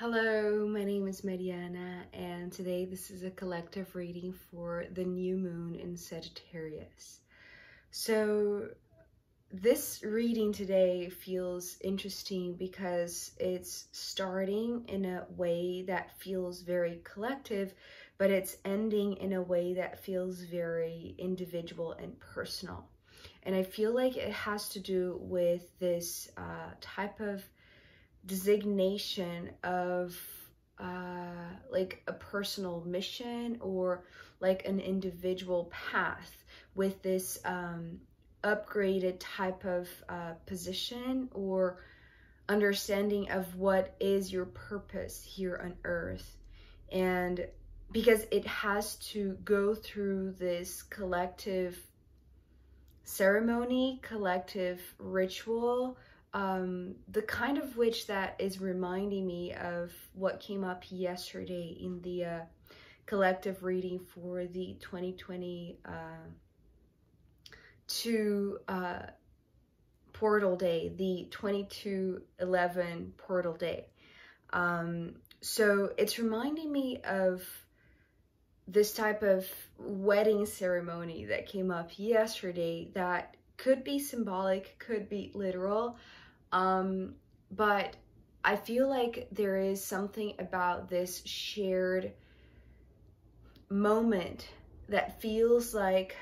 Hello, my name is Mariana, and today this is a collective reading for the new moon in Sagittarius. So this reading today feels interesting because it's starting in a way that feels very collective, but it's ending in a way that feels very individual and personal. And I feel like it has to do with this type of designation of like a personal mission or like an individual path with this upgraded type of position or understanding of what is your purpose here on earth. And because it has to go through this collective ceremony, collective ritual, the kind of which that is reminding me of what came up yesterday in the collective reading for the 2022 portal day, the 2211 portal day. So it's reminding me of this type of wedding ceremony that came up yesterday that could be symbolic, could be literal, but I feel like there is something about this shared moment that feels like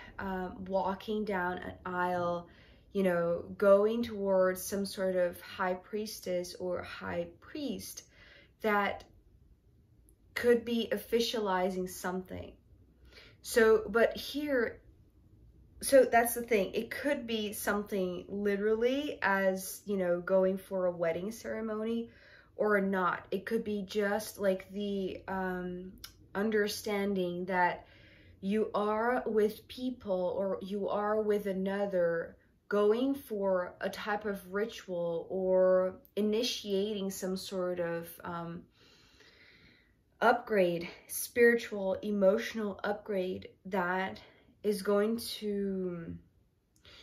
walking down an aisle, you know, going towards some sort of high priestess or high priest that could be officializing something. So, but here, so that's the thing. It could be something literally as, you know, going for a wedding ceremony or not. It could be just like the understanding that you are with people or you are with another going for a type of ritual or initiating some sort of upgrade, spiritual, emotional upgrade that is going to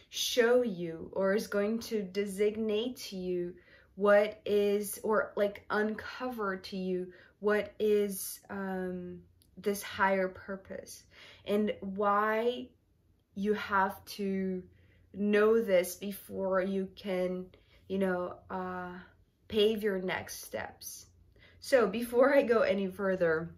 show you or is going to designate to you what is, or like uncover to you what is this higher purpose and why you have to know this before you can, you know, pave your next steps. So before I go any further,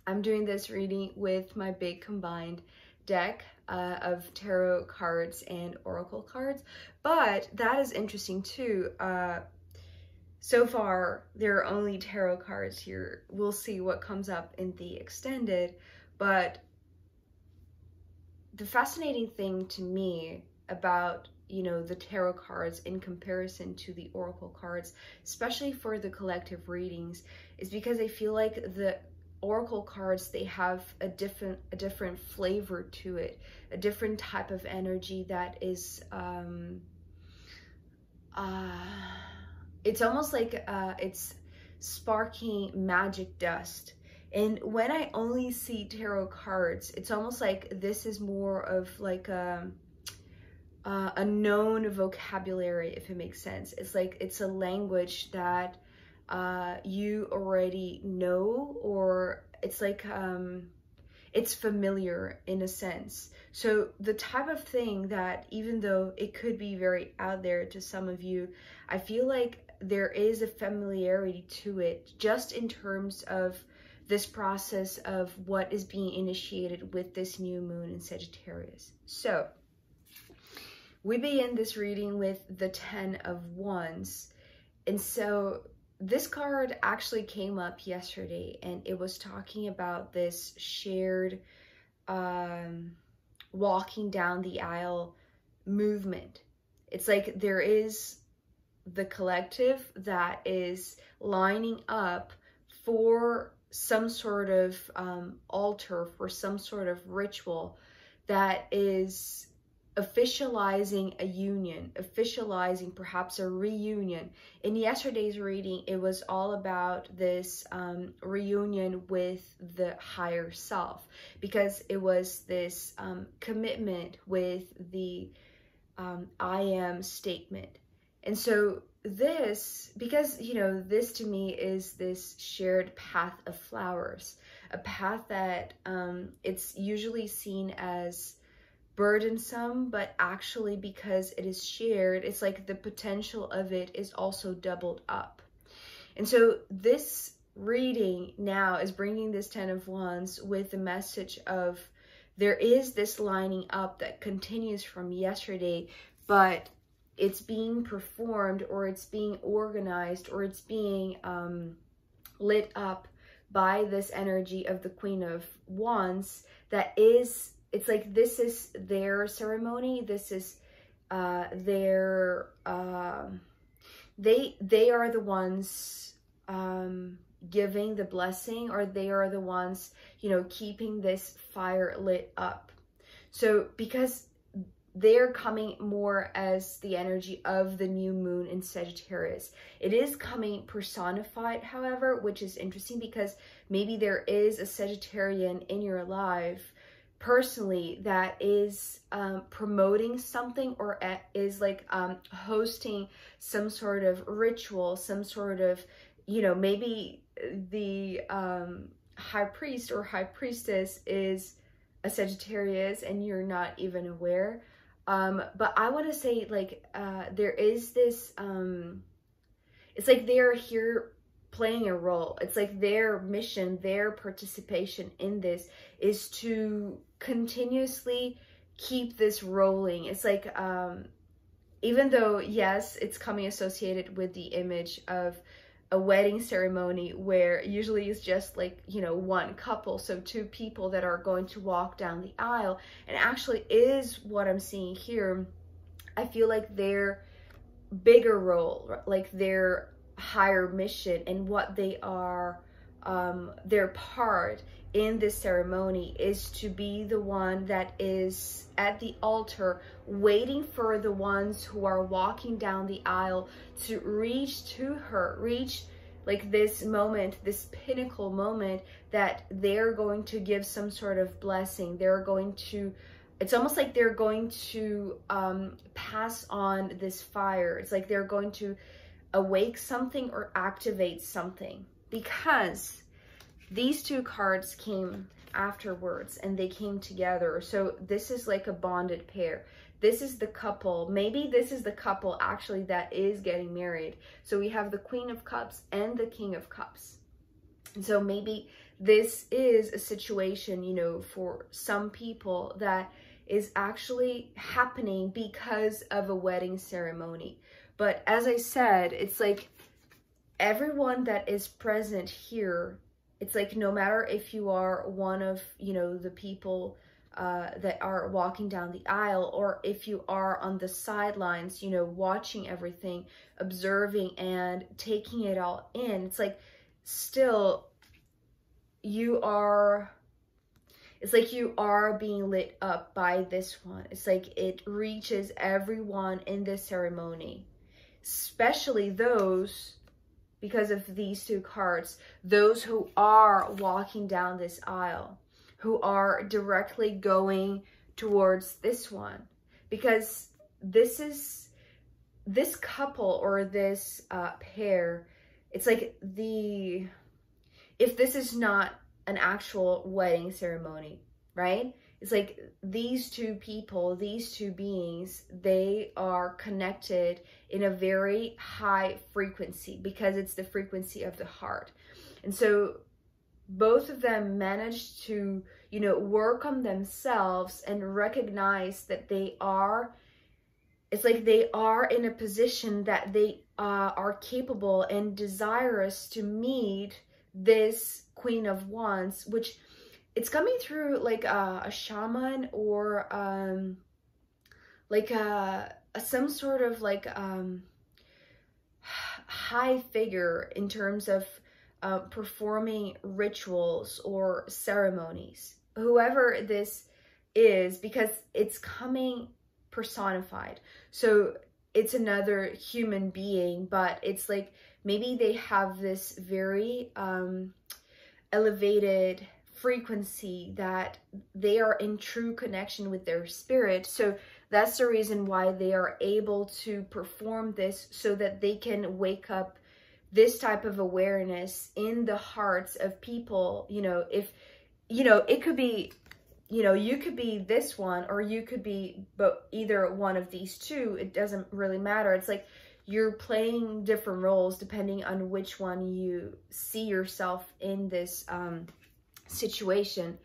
I'm doing this reading with my big combined deck of tarot cards and oracle cards, but that is interesting too. So far there are only tarot cards here. We'll see what comes up in the extended, but the fascinating thing to me about, you know, the tarot cards in comparison to the oracle cards, especially for the collective readings, is because I feel like the oracle cards, they have a different flavor to it, a different type of energy that is it's almost like it's sparking magic dust. And when I only see tarot cards, it's almost like this is more of like a known vocabulary, if it makes sense. It's like it's a language that you already know, or it's like it's familiar in a sense. So the type of thing that, even though it could be very out there to some of you, I feel like there is a familiarity to it, just in terms of this process of what is being initiated with this new moon in Sagittarius. So we begin this reading with the 10 of Wands. And so this card actually came up yesterday, and it was talking about this shared walking down the aisle movement. It's like there is the collective that is lining up for some sort of altar, for some sort of ritual that is officializing a union, officializing perhaps a reunion. In yesterday's reading, it was all about this reunion with the higher self, because it was this commitment with the I am statement. And so this, because, you know, this to me is this shared path of flowers, a path that it's usually seen as burdensome, but actually because it is shared, it's like the potential of it is also doubled up. And so this reading now is bringing this 10 of Wands with the message of there is this lining up that continues from yesterday, but it's being performed, or it's being organized, or it's being lit up by this energy of the Queen of Wands. That is, it's like this is their ceremony. This is their they are the ones giving the blessing, or they are the ones, you know, keeping this fire lit up. So because they're coming more as the energy of the new moon in Sagittarius, it is coming personified, however, which is interesting because maybe there is a Sagittarian in your life personally that is promoting something, or is like hosting some sort of ritual, some sort of, you know, maybe the high priest or high priestess is a Sagittarius and you're not even aware. But I want to say, like, there is this, it's like they're here playing a role. It's like their mission, their participation in this is to continuously keep this rolling. It's like, even though, yes, it's coming associated with the image of a wedding ceremony where usually it's just like, you know, one couple, so two people that are going to walk down the aisle, and actually is what I'm seeing here. I feel like their bigger role, like their higher mission and what they are, their part in this ceremony is to be the one that is at the altar waiting for the ones who are walking down the aisle to reach to her, reach like this moment, this pinnacle moment that they're going to give some sort of blessing. They're going to, it's almost like they're going to pass on this fire. It's like they're going to awake something or activate something, because these two cards came afterwards and they came together. So this is like a bonded pair. This is the couple. Maybe this is the couple actually that is getting married. So we have the Queen of Cups and the King of Cups. And so maybe this is a situation, you know, for some people that is actually happening because of a wedding ceremony. But as I said, it's like everyone that is present here, it's like no matter if you are one of, you know, the people that are walking down the aisle, or if you are on the sidelines, you know, watching everything, observing and taking it all in, it's like still you are, it's like you are being lit up by this one. It's like it reaches everyone in this ceremony, especially those, because of these two cards, those who are walking down this aisle, who are directly going towards this one, because this is, this couple or this pair, it's like the, if this is not an actual wedding ceremony, right? It's like these two people, these two beings, they are connected in a very high frequency because it's the frequency of the heart. And so both of them managed to, you know, work on themselves and recognize that they are, it's like they are in a position that they are capable and desirous to meet this Queen of Wands, which it's coming through like a shaman or like some sort of like high figure in terms of performing rituals or ceremonies. Whoever this is, because it's coming personified. So it's another human being, but it's like maybe they have this very elevated frequency that they are in true connection with their spirit. So That's the reason why they are able to perform this, so that they can wake up this type of awareness in the hearts of people. You know, if, you know, it could be, you know, you could be this one, or you could be either one of these two. It doesn't really matter. It's like you're playing different roles depending on which one you see yourself in this situation.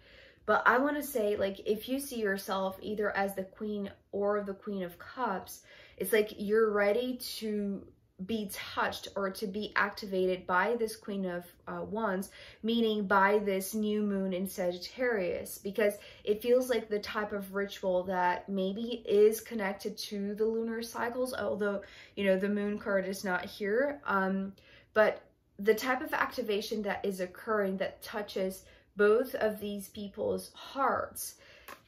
But I want to say, like, if you see yourself either as the Queen or the Queen of Cups, it's like you're ready to be touched or to be activated by this Queen of Wands, meaning by this new moon in Sagittarius, because it feels like the type of ritual that maybe is connected to the lunar cycles, although, you know, the moon card is not here. But the type of activation that is occurring that touches both of these people's hearts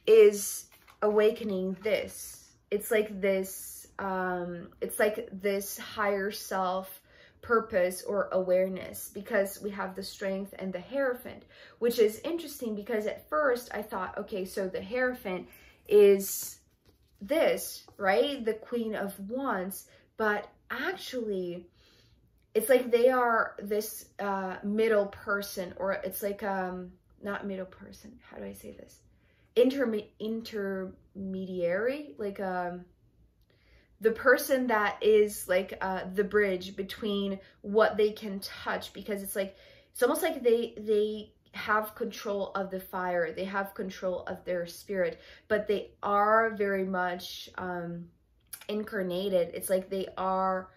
is awakening this. It's like this higher self purpose or awareness, because we have the Strength and the Hierophant, which is interesting because at first I thought, okay, so the Hierophant is this, right? The Queen of Wands, but actually it's like they are this middle person, or it's like not middle person, how do I say this? Intermediary, like the person that is like the bridge between what they can touch, because it's like, it's almost like they have control of the fire, they have control of their spirit, but they are very much incarnated. It's like they are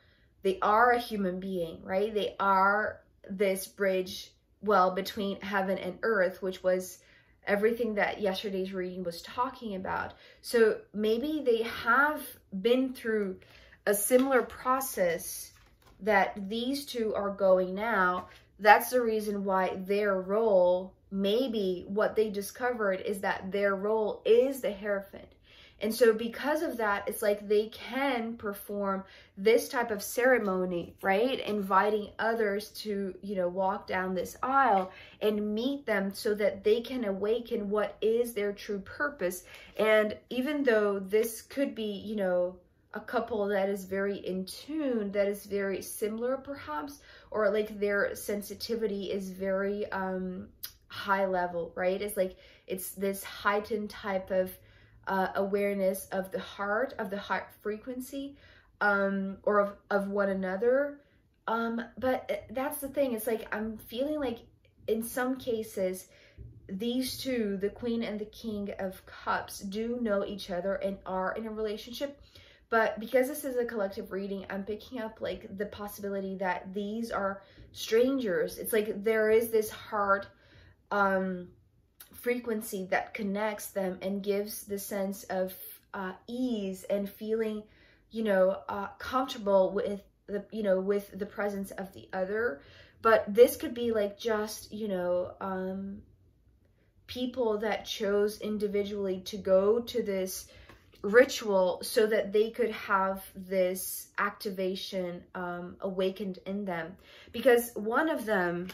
a human being, right? They are this bridge, well, between heaven and earth, which was everything that yesterday's reading was talking about. So maybe they have been through a similar process that these two are going now. That's the reason why their role, maybe what they discovered is that their role is the Hierophant. And so because of that, it's like they can perform this type of ceremony, right? Inviting others to, you know, walk down this aisle and meet them so that they can awaken what is their true purpose. And even though this could be, you know, a couple that is very in tune, that is very similar perhaps, or like their sensitivity is very high level, right? It's like, it's this heightened type of awareness of the heart frequency, or of one another. But that's the thing. It's like, I'm feeling like in some cases, these two, the Queen and the King of Cups, do know each other and are in a relationship. But because this is a collective reading, I'm picking up like the possibility that these are strangers. It's like there is this heart frequency that connects them and gives the sense of ease and feeling, you know, comfortable with the, you know, with the presence of the other. But this could be like just, you know, people that chose individually to go to this ritual so that they could have this activation awakened in them. Because one of them,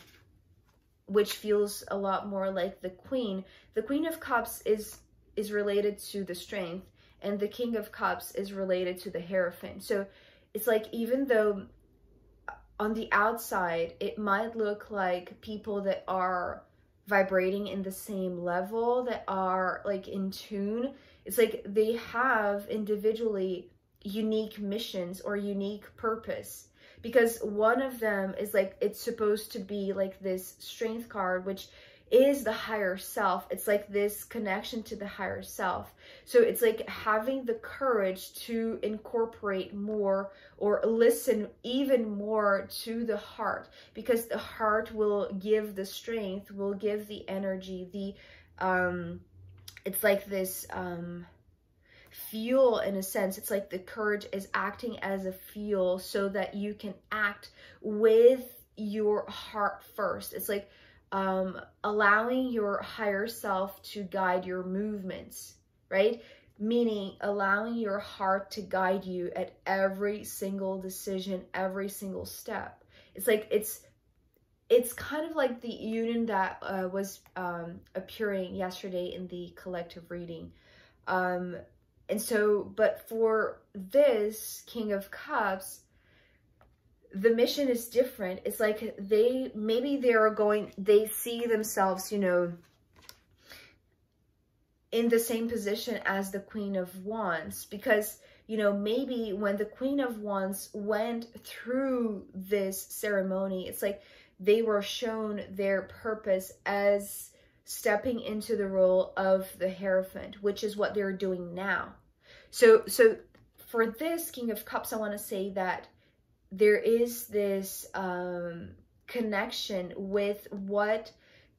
which feels a lot more like the Queen of Cups is related to the Strength, and the King of Cups is related to the Hierophant. So it's like, even though on the outside it might look like people that are vibrating in the same level, that are like in tune, it's like they have individually unique missions or unique purpose. Because one of them is like, it's supposed to be like this Strength card, which is the higher self. It's like this connection to the higher self. So it's like having the courage to incorporate more or listen even more to the heart, because the heart will give the strength, will give the energy, the it's like this fuel in a sense. It's like the courage is acting as a fuel so that you can act with your heart first. It's like allowing your higher self to guide your movements, right? Meaning allowing your heart to guide you at every single decision, every single step. It's like, it's kind of like the union that was appearing yesterday in the collective reading. And so, but for this King of Cups, the mission is different. It's like they see themselves, you know, in the same position as the Queen of Wands, because, you know, maybe when the Queen of Wands went through this ceremony, it's like they were shown their purpose as stepping into the role of the Hierophant, which is what they're doing now. So for this King of Cups, I want to say that there is this connection with what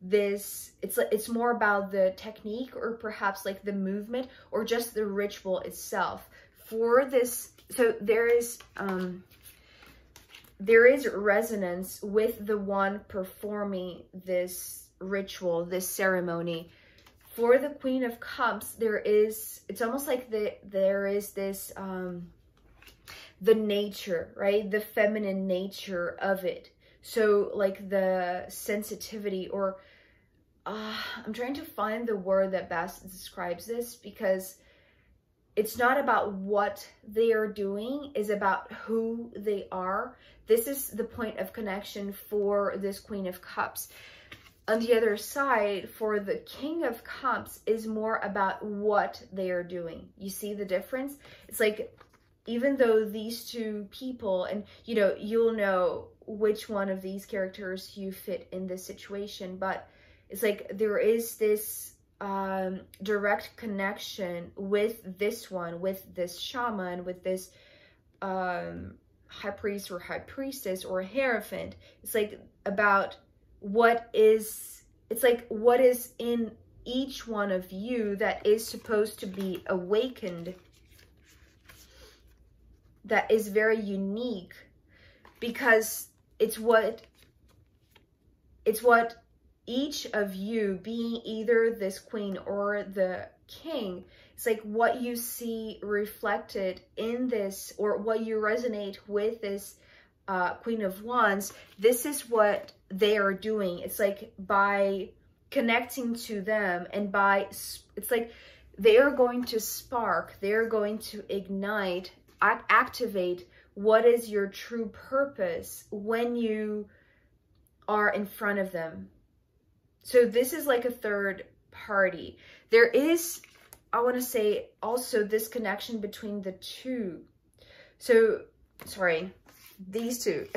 this, it's more about the technique, or perhaps like the movement, or just the ritual itself for this. So there is resonance with the one performing this ritual, this ceremony. For the Queen of Cups, it's almost like there is this the nature, right, the feminine nature of it. So like the sensitivity, or I'm trying to find the word that best describes this, because it's not about what they are doing, it's about who they are. This is the point of connection for this Queen of Cups. On the other side, for the King of Cups, is more about what they are doing. You see the difference? It's like, even though these two people, and you know, you'll know which one of these characters you fit in this situation, but it's like there is this direct connection with this one, with this shaman, with this high priest or high priestess or Hierophant. It's like about what is in each one of you that is supposed to be awakened, that is very unique, because it's what each of you, being either this queen or the king, it's like what you see reflected in this, or what you resonate with this Queen of Wands. This is what they are doing. It's like by connecting to them, and it's like they are going to spark, they're going to ignite, activate what is your true purpose when you are in front of them. So this is like a third party. There is, I want to say, also this connection between the two. So, sorry, these two.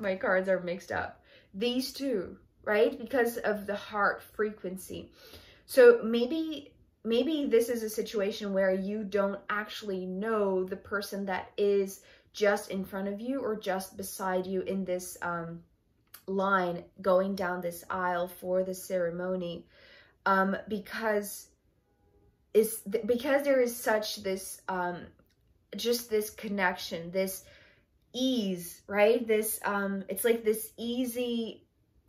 My cards are mixed up. These two, right? Because of the heart frequency. So maybe this is a situation where you don't actually know the person that is just in front of you or just beside you in this line going down this aisle for the ceremony, because there is such this just this connection, this ease, right? This it's like this easy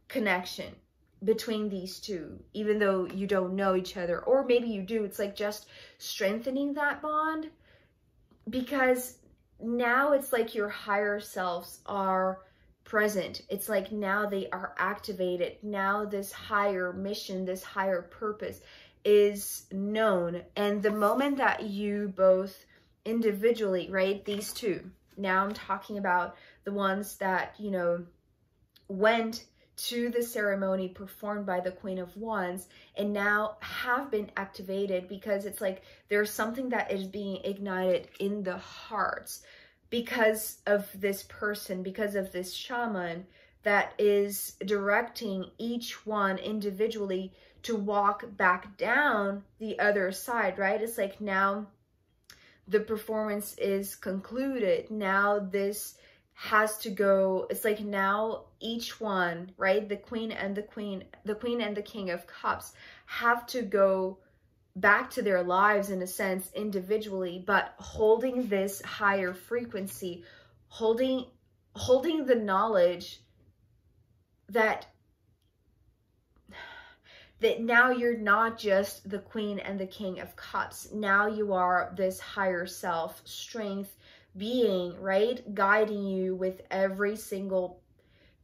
connection between these two, even though you don't know each other, or maybe you do. It's like just strengthening that bond, because now it's like your higher selves are present. It's like now they are activated. Now this higher mission, this higher purpose is known. And the moment that you both individually, right, these two, now I'm talking about the ones that, you know, went to the ceremony performed by the Queen of Wands and now have been activated, because it's like there's something that is being ignited in the hearts because of this person, because of this shaman that is directing each one individually to walk back down the other side, right? It's like now the performance is concluded. Now this has to go. It's like now each one, right? The queen and the King of Cups have to go back to their lives in a sense individually, but holding this higher frequency, holding the knowledge that now you're not just the Queen and the King of Cups. Now you are this higher self, strength being, right? Guiding you with every single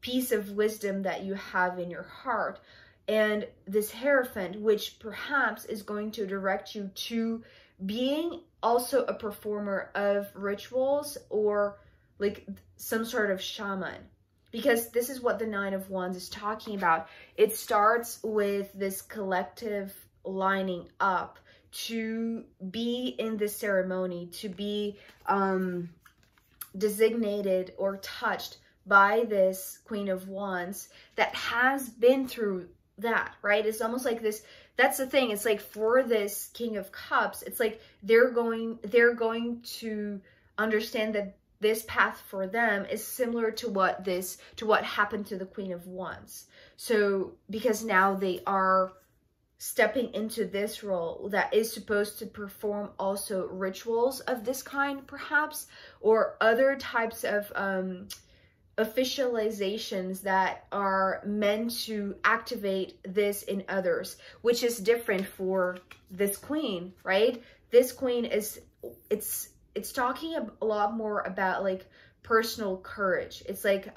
piece of wisdom that you have in your heart. and this Hierophant, which perhaps is going to direct you to being also a performer of rituals or like some sort of shaman. Because this is what the Nine of Wands is talking about. It starts with this collective lining up to be in this ceremony, to be designated or touched by this Queen of Wands that has been through that, right? It's almost like this, that's the thing. It's like for this King of Cups, it's like they're going to understand that this path for them is similar to what happened to the Queen of Wands. So because now they are stepping into this role that is supposed to perform also rituals of this kind, perhaps, or other types of officializations that are meant to activate this in others, which is different for this queen, right? This queen is, it's talking a lot more about like personal courage. It's like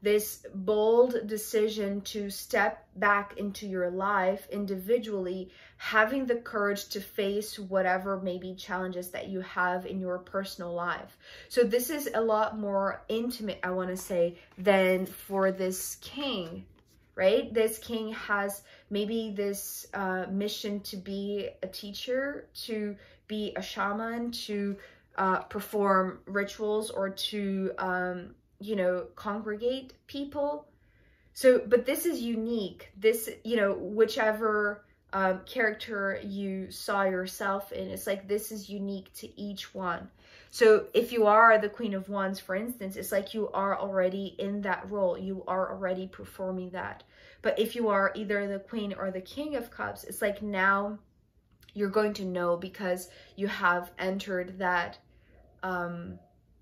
this bold decision to step back into your life individually, having the courage to face whatever maybe challenges that you have in your personal life. So this is a lot more intimate, I want to say, than for this king, right? This king has maybe this mission to be a teacher, to be a shaman, to perform rituals, or to you know, congregate people. So, but this is unique. This, you know, whichever character you saw yourself in, it's like this is unique to each one. So if you are the Queen of Wands, for instance, it's like you are already in that role. You are already performing that. But if you are either the Queen or the King of Cups, it's like now you're going to know because you have entered that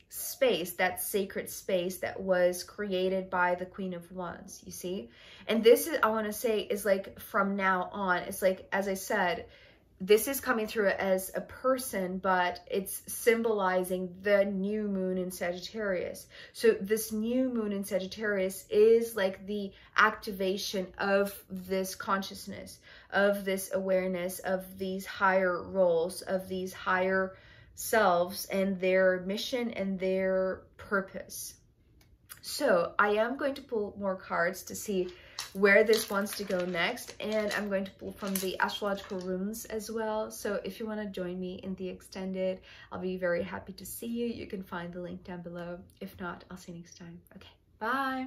space, that sacred space that was created by the Queen of Wands, you see? And this is, I want to say, is like from now on, it's like, as I said, this is coming through as a person, but it's symbolizing the new moon in Sagittarius. So this new moon in Sagittarius is like the activation of this consciousness, of this awareness, of these higher roles, of these higher selves and their mission and their purpose. So I am going to pull more cards to see where this wants to go next, and I'm going to pull from the astrological runes as well. So if you want to join me in the extended, I'll be very happy to see you. You can find the link down below. If not, I'll see you next time. Okay, bye.